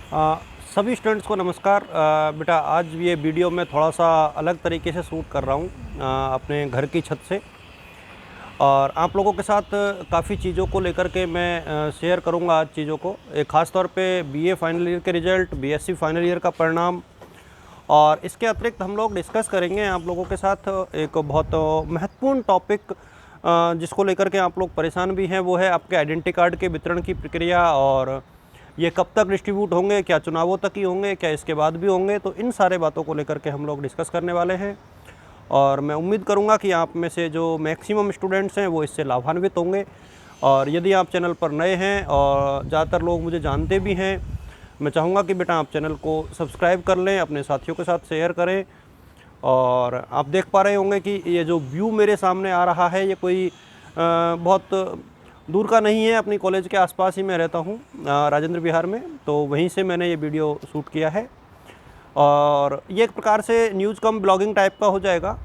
अ, सभी स्टूडेंट्स को नमस्कार। बेटा आज ये वीडियो मैं थोड़ा सा अलग तरीके से शूट कर रहा हूँ अपने घर की छत से, और आप लोगों के साथ काफ़ी चीज़ों को लेकर के मैं शेयर करूँगा आज चीज़ों को। ख़ास तौर पे बीए फाइनल ईयर के रिज़ल्ट, बीएससी फाइनल ईयर का परिणाम, और इसके अतिरिक्त हम लोग डिस्कस करेंगे आप लोगों के साथ एक बहुत महत्वपूर्ण टॉपिक जिसको लेकर के आप लोग परेशान भी हैं, वो है आपके आइडेंटिटी कार्ड के वितरण की प्रक्रिया। और ये कब तक डिस्ट्रीब्यूट होंगे, क्या चुनावों तक ही होंगे, क्या इसके बाद भी होंगे, तो इन सारे बातों को लेकर के हम लोग डिस्कस करने वाले हैं। और मैं उम्मीद करूंगा कि आप में से जो मैक्सिमम स्टूडेंट्स हैं वो इससे लाभान्वित होंगे। और यदि आप चैनल पर नए हैं और ज़्यादातर लोग मुझे जानते भी हैं, मैं चाहूँगा कि बेटा आप चैनल को सब्सक्राइब कर लें, अपने साथियों के साथ शेयर करें। और आप देख पा रहे होंगे कि ये जो व्यू मेरे सामने आ रहा है ये कोई बहुत दूर का नहीं है, अपनी कॉलेज के आसपास ही मैं रहता हूँ राजेंद्र विहार में, तो वहीं से मैंने ये वीडियो शूट किया है। और ये एक प्रकार से न्यूज़ कम ब्लॉगिंग टाइप का हो जाएगा।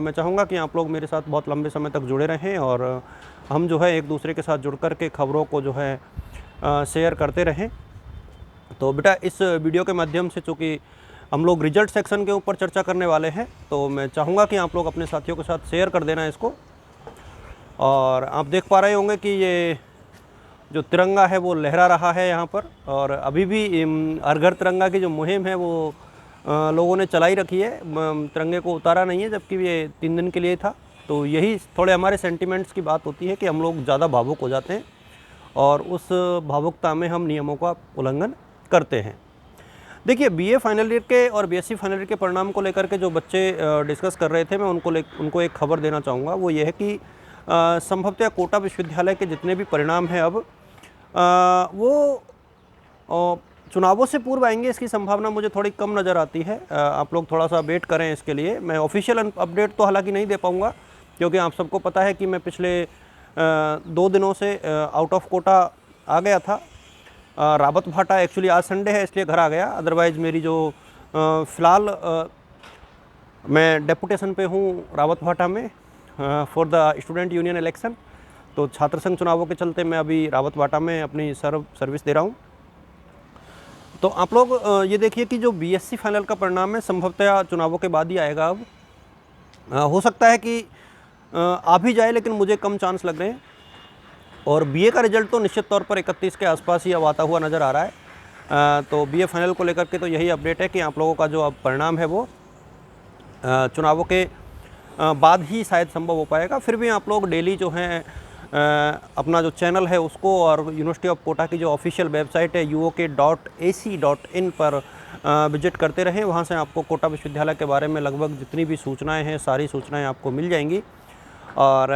मैं चाहूँगा कि आप लोग मेरे साथ बहुत लंबे समय तक जुड़े रहें और हम जो है एक दूसरे के साथ जुड़ कर के खबरों को जो है शेयर करते रहें। तो बेटा इस वीडियो के माध्यम से चूँकि हम लोग रिजल्ट सेक्शन के ऊपर चर्चा करने वाले हैं, तो मैं चाहूँगा कि आप लोग अपने साथियों के साथ शेयर कर देना इसको। और आप देख पा रहे होंगे कि ये जो तिरंगा है वो लहरा रहा है यहाँ पर, और अभी भी हर घर तिरंगा की जो मुहिम है वो लोगों ने चलाई रखी है। तिरंगे को उतारा नहीं है, जबकि ये 3 दिन के लिए था। तो यही थोड़े हमारे सेंटिमेंट्स की बात होती है कि हम लोग ज़्यादा भावुक हो जाते हैं और उस भावुकता में हम नियमों का उल्लंघन करते हैं। देखिए, बीए फाइनल ईयर के और बीएससी फाइनल ईयर के परिणाम को लेकर के जो बच्चे डिस्कस कर रहे थे, मैं उनको एक खबर देना चाहूँगा। वो ये है कि संभवतः कोटा विश्वविद्यालय के जितने भी परिणाम हैं अब वो चुनावों से पूर्व आएंगे, इसकी संभावना मुझे थोड़ी कम नज़र आती है। आप लोग थोड़ा सा वेट करें इसके लिए। मैं ऑफिशियल अपडेट तो हालांकि नहीं दे पाऊँगा, क्योंकि आप सबको पता है कि मैं पिछले 2 दिनों से आउट ऑफ कोटा आ गया था। रावत भाटा, एक्चुअली आज संडे है इसलिए घर आ गया, अदरवाइज़ मेरी जो फ़िलहाल मैं डेपुटेशन पे हूँ रावत भाटा में for the student union election. तो छात्र संघ चुनावों के चलते मैं अभी रावत भाटा में अपनी सर्विस दे रहा हूँ। तो आप लोग ये देखिए कि जो बीएससी फाइनल का परिणाम है संभवतः चुनावों के बाद ही आएगा। अब हो सकता है कि आ भी जाए, लेकिन मुझे कम चांस लग रहे हैं। और बीए का रिजल्ट तो निश्चित तौर पर 31 के आसपास ही अब आता हुआ नज़र आ रहा है। तो बीए फाइनल को लेकर के तो यही अपडेट है कि आप लोगों का जो अब परिणाम है वो चुनावों के बाद ही शायद संभव हो पाएगा। फिर भी आप लोग डेली जो है अपना जो चैनल है उसको और यूनिवर्सिटी ऑफ कोटा की जो ऑफिशियल वेबसाइट है uok.ac.in पर विजिट करते रहें। वहाँ से आपको कोटा विश्वविद्यालय के बारे में लगभग जितनी भी सूचनाएं हैं सारी सूचनाएं आपको मिल जाएंगी। और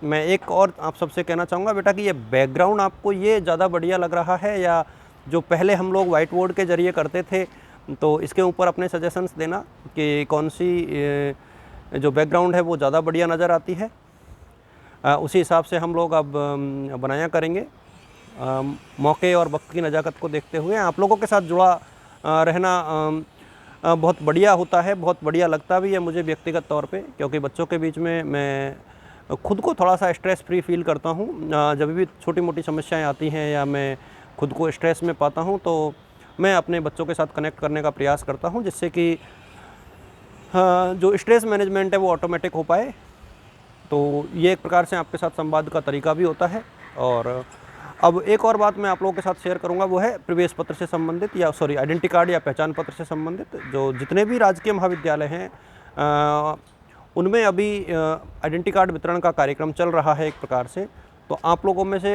मैं एक और आप सबसे कहना चाहूँगा बेटा कि ये बैकग्राउंड आपको ये ज़्यादा बढ़िया लग रहा है या जो पहले हम लोग वाइट बोर्ड के ज़रिए करते थे, तो इसके ऊपर अपने सजेशंस देना कि कौन सी जो बैकग्राउंड है वो ज़्यादा बढ़िया नज़र आती है। उसी हिसाब से हम लोग अब बनाया करेंगे। मौके और वक्त की नज़ाकत को देखते हुए आप लोगों के साथ जुड़ा रहना बहुत बढ़िया होता है, बहुत बढ़िया लगता भी है मुझे व्यक्तिगत तौर पे, क्योंकि बच्चों के बीच में मैं खुद को थोड़ा सा स्ट्रेस फ्री फील करता हूँ। जब भी छोटी मोटी समस्याएं आती हैं या मैं खुद को स्ट्रेस में पाता हूँ, तो मैं अपने बच्चों के साथ कनेक्ट करने का प्रयास करता हूँ, जिससे कि जो स्ट्रेस मैनेजमेंट है वो ऑटोमेटिक हो पाए। तो ये एक प्रकार से आपके साथ संवाद का तरीका भी होता है। और अब एक और बात मैं आप लोगों के साथ शेयर करूंगा, वो है प्रवेश पत्र से संबंधित या आइडेंटिटी कार्ड या पहचान पत्र से संबंधित जो जितने भी राजकीय महाविद्यालय हैं उनमें अभी आइडेंटिटी कार्ड वितरण का कार्यक्रम चल रहा है एक प्रकार से। तो आप लोगों में से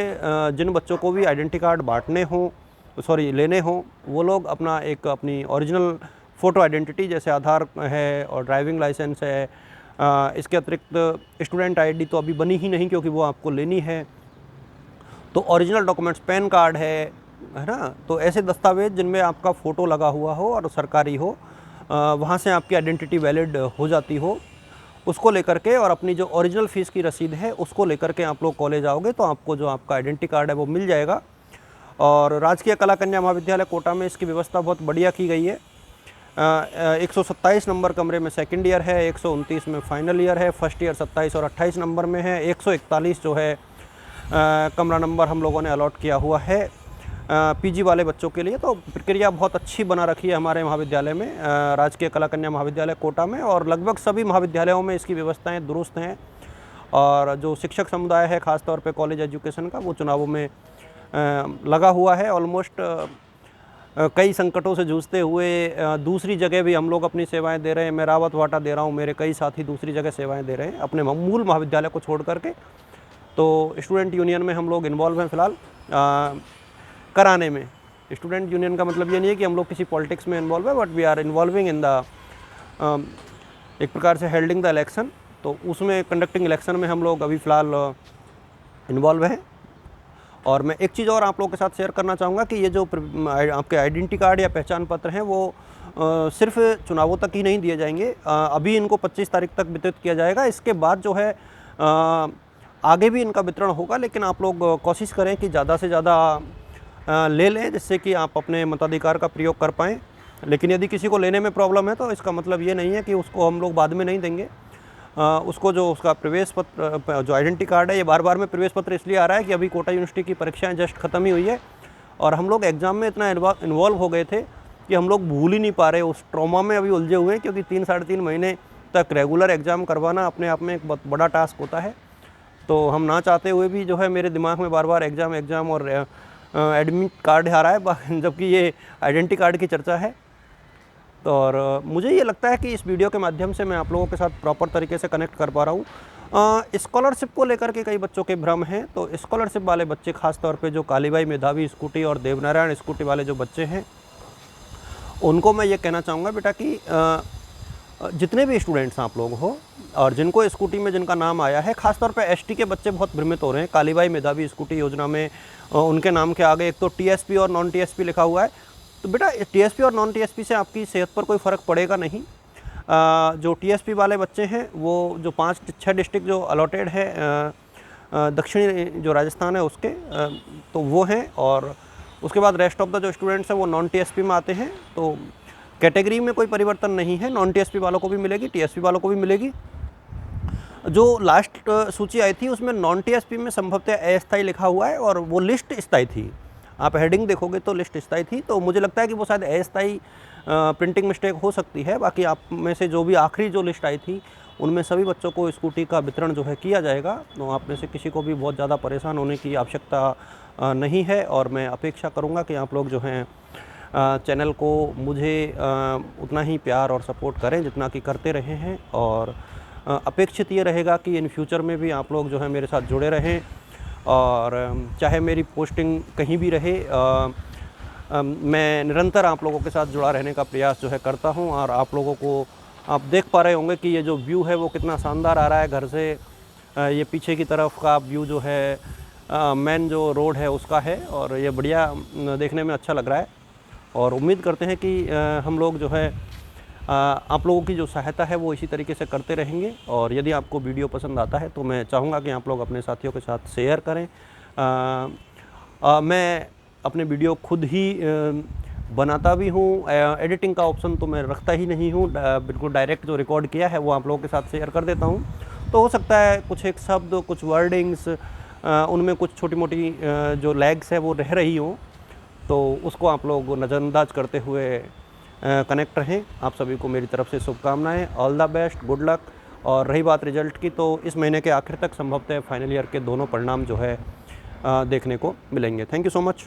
जिन बच्चों को भी आइडेंटिटी कार्ड लेने हों, वो लोग अपनी ओरिजिनल फ़ोटो आइडेंटिटी जैसे आधार है और ड्राइविंग लाइसेंस है, इसके अतिरिक्त स्टूडेंट आईडी तो अभी बनी ही नहीं क्योंकि वो आपको लेनी है, तो ओरिजिनल डॉक्यूमेंट्स पैन कार्ड है ना, तो ऐसे दस्तावेज जिनमें आपका फ़ोटो लगा हुआ हो और सरकारी हो, वहाँ से आपकी आइडेंटिटी वैलिड हो जाती हो, उसको लेकर के और अपनी जो ओरिजिनल फ़ीस की रसीद है उसको लेकर के आप लोग कॉलेज आओगे तो आपको जो आपका आइडेंटिटी कार्ड है वो मिल जाएगा। और राजकीय कला कन्या महाविद्यालय कोटा में इसकी व्यवस्था बहुत बढ़िया की गई है। 127 नंबर कमरे में सेकंड ईयर है, 129 में फाइनल ईयर है, फर्स्ट ईयर 27 और 28 नंबर में है, 141 जो है कमरा नंबर हम लोगों ने अलॉट किया हुआ है पीजी वाले बच्चों के लिए तो प्रक्रिया बहुत अच्छी बना रखी है हमारे महाविद्यालय में, राजकीय कला कन्या महाविद्यालय कोटा में, और लगभग सभी महाविद्यालयों में इसकी व्यवस्थाएं दुरुस्त हैं। और जो शिक्षक समुदाय है ख़ासतौर पे कॉलेज एजुकेशन का, वो चुनावों में लगा हुआ है। ऑलमोस्ट कई संकटों से जूझते हुए दूसरी जगह भी हम लोग अपनी सेवाएं दे रहे हैं। मैं रावत वाटा दे रहा हूं, मेरे कई साथी दूसरी जगह सेवाएं दे रहे हैं अपने मूल महाविद्यालय को छोड़ करके। तो स्टूडेंट यूनियन में हम लोग इन्वॉल्व हैं फ़िलहाल कराने में। स्टूडेंट यूनियन का मतलब ये नहीं है कि हम लोग किसी पॉलिटिक्स में इन्वॉल्व है, but we are involving in the एक प्रकार से हेल्डिंग द इलेक्शन। तो उसमें कंडक्टिंग इलेक्शन में हम लोग अभी फ़िलहाल इन्वॉल्व हैं। और मैं एक चीज़ और आप लोगों के साथ शेयर करना चाहूँगा कि ये जो आपके आइडेंटिटी कार्ड या पहचान पत्र हैं वो सिर्फ चुनावों तक ही नहीं दिए जाएंगे। अभी इनको 25 तारीख तक वितरित किया जाएगा। इसके बाद जो है आगे भी इनका वितरण होगा, लेकिन आप लोग कोशिश करें कि ज़्यादा से ज़्यादा ले लें, जिससे कि आप अपने मताधिकार का प्रयोग कर पाएँ। लेकिन यदि किसी को लेने में प्रॉब्लम है तो इसका मतलब ये नहीं है कि उसको हम लोग बाद में नहीं देंगे। उसको जो उसका प्रवेश पत्र, जो आइडेंटिटी कार्ड है, ये बार बार में प्रवेश पत्र इसलिए आ रहा है कि अभी कोटा यूनिवर्सिटी की परीक्षाएं जस्ट ख़त्म ही हुई है और हम लोग एग्ज़ाम में इतना इन्वॉल्व हो गए थे कि हम लोग भूल ही नहीं पा रहे, उस ट्रॉमा में अभी उलझे हुए हैं। क्योंकि 3-3.5 महीने तक रेगुलर एग्ज़ाम करवाना अपने आप में एक बहुत बड़ा टास्क होता है। तो हम ना चाहते हुए भी जो है मेरे दिमाग में बार बार एग्ज़ाम और एडमिट कार्ड आ रहा है, जबकि ये आइडेंटिटी कार्ड की चर्चा है। तो और मुझे ये लगता है कि इस वीडियो के माध्यम से मैं आप लोगों के साथ प्रॉपर तरीके से कनेक्ट कर पा रहा हूँ। स्कॉलरशिप को लेकर के कई बच्चों के भ्रम हैं। तो स्कॉलरशिप वाले बच्चे, खास तौर पे जो कालीबाई मेधावी स्कूटी और देवनारायण स्कूटी वाले जो बच्चे हैं, उनको मैं ये कहना चाहूँगा बेटा कि जितने भी स्टूडेंट्स आप लोग हो और जिनको स्कूटी में जिनका नाम आया है, खासतौर पे एसटी के बच्चे बहुत भ्रमित हो रहे हैं। कालीबाई मेधावी स्कूटी योजना में उनके नाम के आगे एक तो टीएसपी और नॉन टीएसपी लिखा हुआ है। तो बेटा टीएसपी और नॉन टीएसपी से आपकी सेहत पर कोई फ़र्क पड़ेगा नहीं। जो टीएसपी वाले बच्चे हैं वो जो 5-6 डिस्ट्रिक्ट जो अलॉटेड है दक्षिणी जो राजस्थान है उसके, तो वो हैं। और उसके बाद रेस्ट ऑफ द जो स्टूडेंट्स हैं वो नॉन टीएसपी में आते हैं। तो कैटेगरी में कोई परिवर्तन नहीं है, नॉन टीएसपी वालों को भी मिलेगी, टीएसपी वालों को भी मिलेगी। जो लास्ट सूची आई थी उसमें नॉन टीएसपी में संभवतः अस्थायी लिखा हुआ है और वो लिस्ट स्थायी थी। आप हेडिंग देखोगे तो लिस्ट स्थायी थी। तो मुझे लगता है कि वो शायद अस्थायी प्रिंटिंग मिस्टेक हो सकती है। बाकी आप में से जो भी आखिरी जो लिस्ट आई थी उनमें सभी बच्चों को स्कूटी का वितरण जो है किया जाएगा। तो आप में से किसी को भी बहुत ज़्यादा परेशान होने की आवश्यकता नहीं है। और मैं अपेक्षा करूँगा कि आप लोग जो हैं चैनल को मुझे उतना ही प्यार और सपोर्ट करें जितना कि करते रहे हैं। और अपेक्षित ये रहेगा कि इन फ्यूचर में भी आप लोग जो है मेरे साथ जुड़े रहें। और चाहे मेरी पोस्टिंग कहीं भी रहे, मैं निरंतर आप लोगों के साथ जुड़ा रहने का प्रयास जो है करता हूं। और आप लोगों को आप देख पा रहे होंगे कि ये जो व्यू है वो कितना शानदार आ रहा है घर से। ये पीछे की तरफ का व्यू जो है मेन जो रोड है उसका है और ये बढ़िया देखने में अच्छा लग रहा है। और उम्मीद करते हैं कि हम लोग जो है आप लोगों की जो सहायता है वो इसी तरीके से करते रहेंगे। और यदि आपको वीडियो पसंद आता है तो मैं चाहूँगा कि आप लोग अपने साथियों के साथ शेयर करें। मैं अपने वीडियो खुद ही बनाता भी हूँ, एडिटिंग का ऑप्शन तो मैं रखता ही नहीं हूँ, बिल्कुल डायरेक्ट जो रिकॉर्ड किया है वो आप लोगों के साथ शेयर कर देता हूँ। तो हो सकता है कुछ एक शब्द, कुछ वर्डिंग्स, उनमें कुछ छोटी मोटी जो लैग्स है वो रह रही हों, तो उसको आप लोग नज़रअंदाज करते हुए कनेक्ट रहें। आप सभी को मेरी तरफ से शुभकामनाएं, all the best, good luck. और रही बात रिजल्ट की, तो इस महीने के आखिर तक संभवतः फाइनल ईयर के दोनों परिणाम जो है देखने को मिलेंगे। Thank you so much.